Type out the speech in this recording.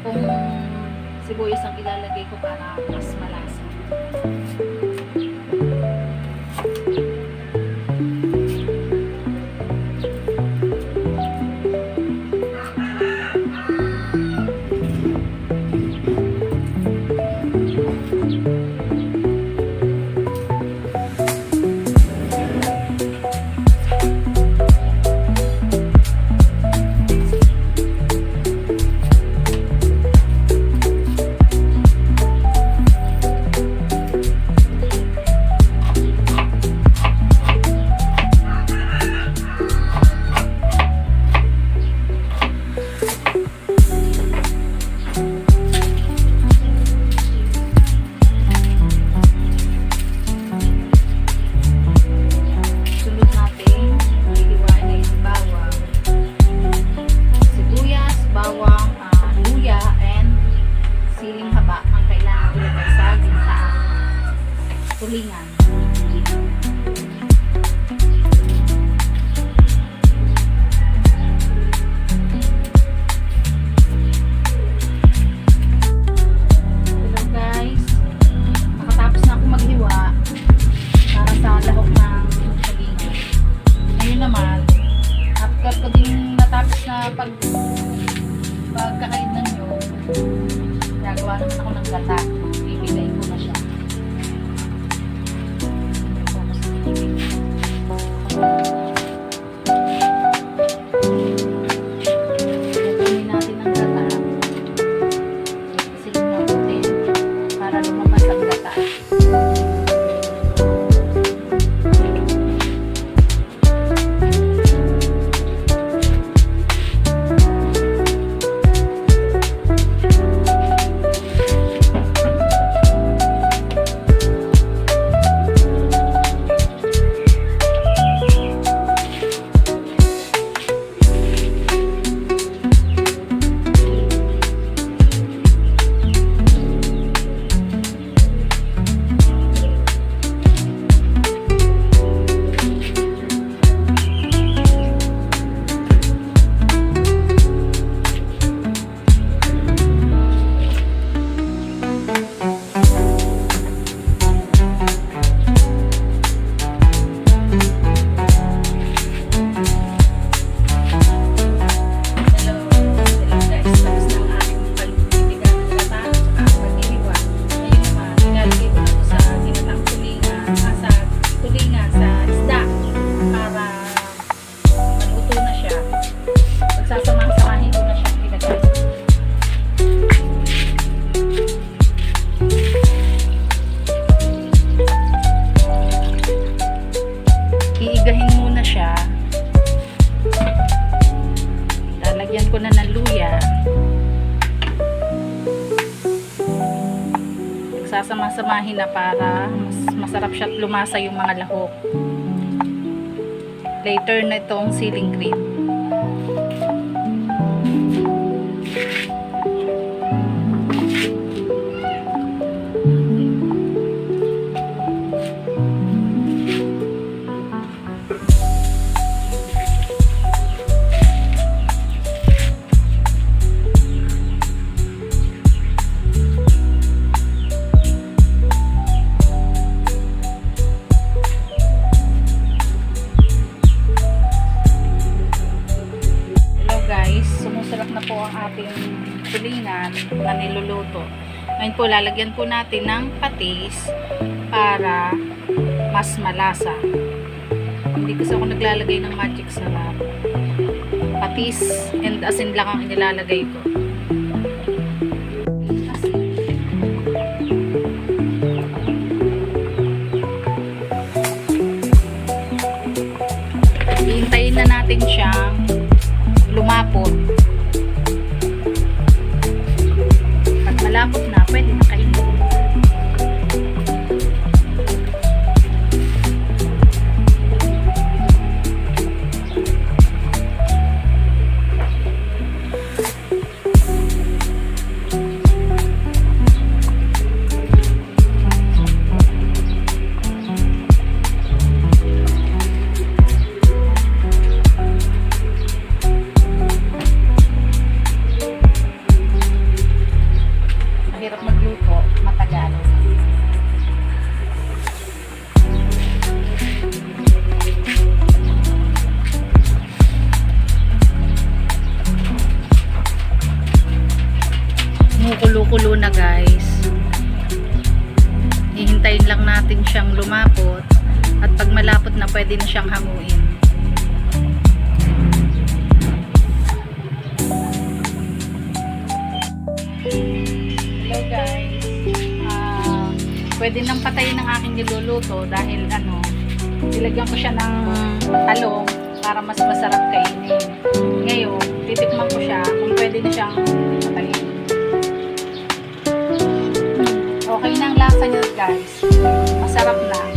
pong sibuyas ang ilalagay ko para mas malasa. Tulingan. Hello guys, nakatapos na ako maghiwa para sa lahok ng tulingan. Ngayon naman, after ko din natapos na pagkakain ng nyo, nagawa naman ako ng gata. Ibigay ko na siya. Gagawin natin ang gata. Silong natin para lumabas ang gata. Sasamahin ko na siya ilagay. Iigahin muna siya. Lalagyan ko na ng luya. Sasama-samahin na para masarap siya at lumasa yung mga lahok. Later na itong ceiling cream. Sumusulok na po ang ating tulingan na niluluto. Ngayon po, lalagyan po natin ng patis para mas malasa. Hindi kasi ako naglalagay ng magic sarap. Patis and asin lang ang inilalagay ko. Hihintayin na natin siyang lumapot. Pag malapot na, pwede na kainin. kumukulo-kulo na guys. Hihintayin lang natin siyang lumapot at pag malapot na pwede na siyang hanguin. Hello guys. Pwede nang patayin ng aking niluluto dahil nilagyan ko siya ng talong para mas masarap kainin. Ngayon, titikman ko siya kung pwede na siyang patayin. Okay na ang lasa niya guys. Masarap na.